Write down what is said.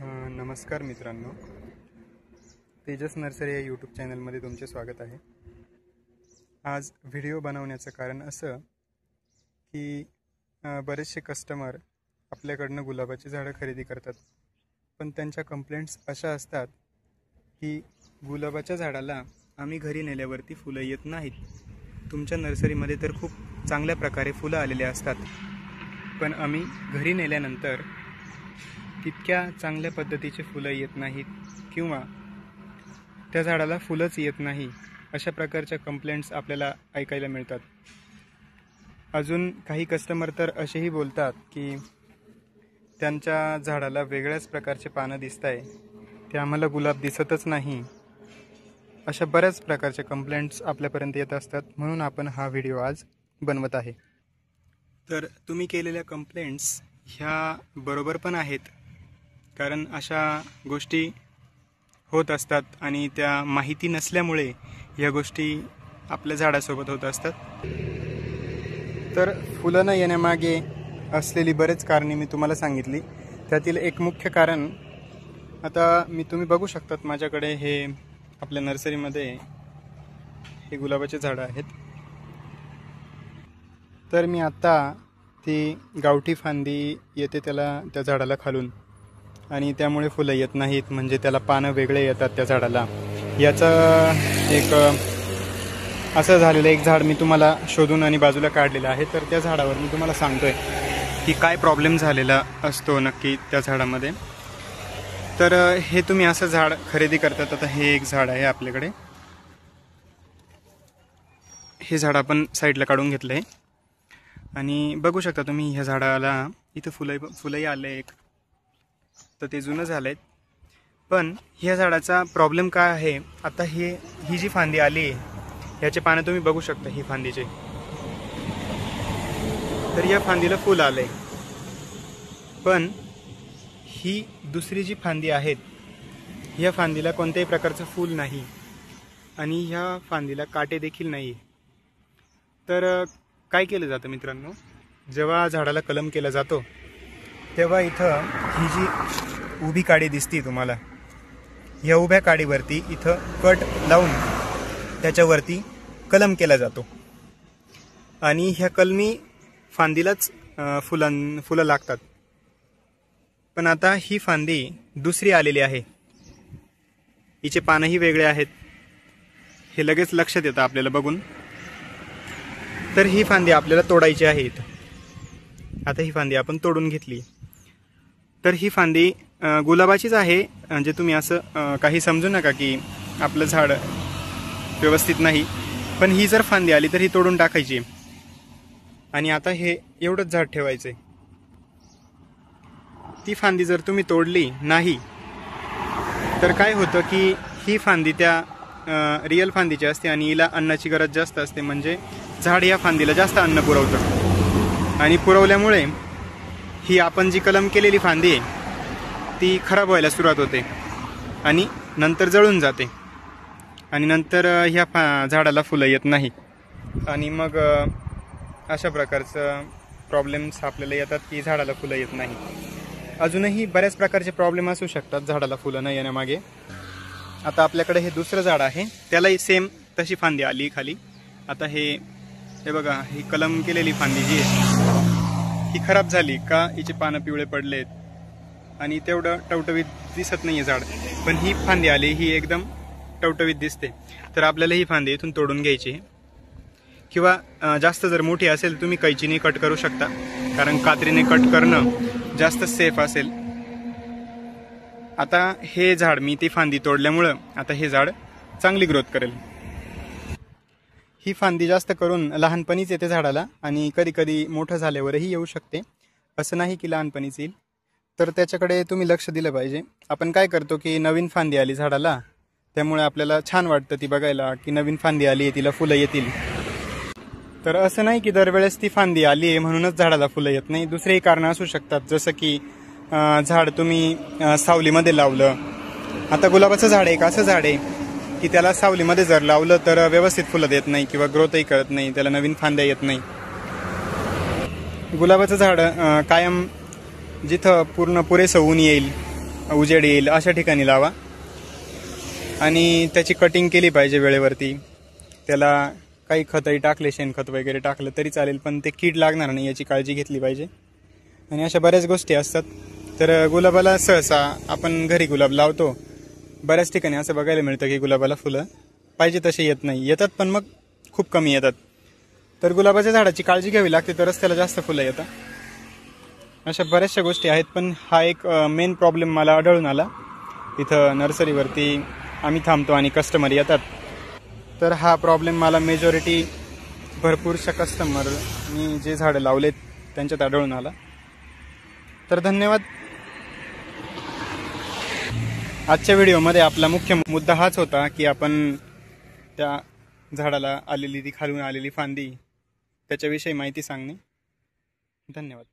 नमस्कार मित्रांनो, तेजस नर्सरी या यूट्यूब चॅनलमध्ये तुमचे स्वागत आहे। आज व्हिडिओ बनवण्याचं कारण असं की बरेचसे कस्टमर आपल्याकडनं गुलाबाची झाडं खरेदी करतात, पण त्यांच्या कंप्लेंट्स अशा असतात की गुलाबाच्या झाडाला आम्ही घरी नेल्यावरती फुलं येत नाहीत। तुमच्या नर्सरीमध्ये तर खूप चांगल्या प्रकारे फुलं आलेले असतात, पण आम्ही घरी नेल्यानंतर तितक्या चांगल्या पद्धतीचे फुलं येत नाहीत किंवा त्या झाडाला फुलंच येत नाही, अशा प्रकारच्या कंप्लेंट्स आपल्याला ऐकायला मिळतात। अजून काही कस्टमर तर असेही बोलतात की त्यांच्या झाडाला वेगळ्याच प्रकारचे पानं दिसत आहे, ते आम्हाला गुलाब दिसतच नाही। अशा बऱ्याच प्रकारच्या कंप्लेंट्स आपल्यापर्यंत येत असतात, म्हणून आपण हा व्हिडिओ आज बनवत आहे। तर तुम्ही केलेल्या कंप्लेंट्स ह्या बरोबर पण आहेत, कारण अशा गोष्टी होत असतात आणि त्या माहिती नसल्यामुळे या गोष्टी आपल्या झाडासोबत होत असतात। तर फुलं न येण्यामागे असलेली बरेच कारणे मी तुम्हाला सांगितली। त्यातील एक मुख्य कारण, आता तुम्ही बघू शकतात माझ्याकडे हे आपल्या नर्सरीमध्ये हे गुलाबाचे झाडं आहेत। तर मी आता ती गावठी फांदी येते त्या झाडाला खालून, आणि त्यामुळे फुलं येत नाहीत, म्हणजे त्याला पानं वेगळे येतात त्या झाडाला। याचं एक असं झालेलं एक झाड मी तुम्हाला शोधून आणि बाजूला काढलेलं आहे। तर त्या झाडावर मी तुम्हाला सांगतोय की काय प्रॉब्लेम झालेला असतो नक्की त्या झाडामध्ये। तर हे तुम्ही असं झाड खरेदी करतात। आता हे एक झाड आहे आपल्याकडे, हे झाड आपण साईडला काढून घेतलंय आणि बघू शकता तुम्ही ह्या झाडाला इथं फुलंही आले एक, तर ते जुनं झालंय। पण ह्या झाडाचा प्रॉब्लेम काय आहे, आता ही जी फांदी आली ह्याचे पानं तुम्ही बघू शकता, ही फांदीचे, तर या फांदीला फुल आलंय, पण ही दुसरी जी फांदी आहेत ह्या फांदीला कोणत्याही प्रकारचं फूल नाही आणि ह्या फांदीला काटे देखील नाही। तर काय केलं जातं मित्रांनो, जेव्हा झाडाला कलम केला जातो तेव्हा इथं ही जी उभी काडी दिसती तुम्हाला, या उभ्या काडीवरती इथं कट लावून त्याच्यावरती कलम केला जातो आणि ह्या कलमी फांदीलाच फुलं लागतात। पण आता ही फांदी दुसरी आलेली आहे, हिचे पानही वेगळे आहेत, हे लगेच लक्षात येतं आपल्याला बघून। तर ही फांदी आपल्याला तोडायची आहे इथं। आता ही फांदी आपण तोडून घेतली, तर ही फांदी गुलाबाचीच आहे, म्हणजे तुम्ही असं काही समजू नका की आपलं झाड व्यवस्थित नाही। पण ही जर फांदी आली तर ही तोडून टाकायची आणि आता हे एवढंच झाड ठेवायचंय। ती फांदी जर तुम्ही तोडली नाही तर काय होतं की ही फांदी त्या रिअल फांदीची असते आणि हिला अन्नाची गरज जास्त असते, म्हणजे झाड या फांदीला जास्त अन्न पुरवतं आणि पुरवल्यामुळे ही आपण जी कलम केलेली फांदी आहे ती खराब व्हायला सुरुवात होते आणि नंतर जळून जाते आणि नंतर ह्या झाडाला फुलं येत नाही आणि मग अशा प्रकारचं प्रॉब्लेम्स आपल्याला येतात की झाडाला फुलं येत नाही। अजूनही बऱ्याच प्रकारचे प्रॉब्लेम असू शकतात झाडाला फुलं न येण्यामागे। आता आपल्याकडे हे दुसरं झाड आहे, त्यालाही सेम तशी फांदी आली खाली। आता हे बघा, ही कलम केलेली फांदी जी आहे ही खराब झाली का, हिचे पानं पिवळे पडलेत आणि तेवढं टवटवीत दिसत नाहीये झाड, पण ही फांदी आली ही एकदम टवटवीत दिसते। तर आपल्याला ही फांदी इथून तोडून घ्यायची, किंवा जास्त जर मोठी असेल तुम्ही कैचीने कट करू शकता, कारण कात्रीने कट करणं जास्त सेफ असेल। आता हे झाड मी ती फांदी तोडल्यामुळं आता हे झाड चांगली ग्रोथ करेल। ही फांदी जास्त करून लहानपणीच येते झाडाला आणि कधी कधी मोठं झाल्यावरही येऊ शकते, असं नाही की लहानपणीच येईल। तर त्याच्याकडे तुम्ही लक्ष दिलं पाहिजे। आपण काय करतो की नवीन फांदी आली झाडाला, त्यामुळे आपल्याला छान वाटतं ती बघायला की नवीन फांदी आली आहे, तिला फुलं येतील। तर असं नाही की दरवेळेस ती फांदी आली आहे म्हणूनच झाडाला फुलं येत नाही, दुसरेही कारणं असू शकतात, जसं की झाड तुम्ही सावलीमध्ये लावलं। आता गुलाबाचं झाड एक असं झाड आहे की त्याला सावलीमध्ये जर लावलं तर व्यवस्थित फुलं देत नाही किंवा ग्रोथही करत नाही, त्याला नवीन फांद्या येत नाही। गुलाबाचं झाड कायम जिथं पुरेसं ऊन येईल उजेड येईल अशा ठिकाणी लावा आणि त्याची कटिंग केली पाहिजे वेळेवरती. त्याला काही खतही टाकले, शेणखत वगैरे टाकलं तरी चालेल, पण ते कीड लागणार नाही याची काळजी घेतली पाहिजे. आणि अशा बऱ्याच गोष्टी असतात. तर गुलाबाला सहसा आपण घरी गुलाब लावतो, बऱ्याच ठिकाणी असं बघायला मिळतं की गुलाबाला फुलं पाहिजे तसे येत नाही, येतात पण मग खूप कमी येतात. तर गुलाबाच्या झाडाची काळजी घ्यावी लागते, तरच त्याला जास्त फुलं येतात. अशा बऱ्याचशा गोष्टी आहेत, पण हा एक मेन प्रॉब्लेम मला आढळून आला. इथं नर्सरीवरती आम्ही थांबतो आणि कस्टमर येतात, तर हा प्रॉब्लेम मला मेजॉरिटी भरपूरशा कस्टमरनी जे झाडं लावलेत त्यांच्यात आढळून आला. तर धन्यवाद. आजच्या व्हिडिओमध्ये आपला मुख्य मुद्दा हाच होता की आपण त्या झाडाला आलेली ती खालून आलेली फांदी त्याच्याविषयी माहिती सांगणे. धन्यवाद.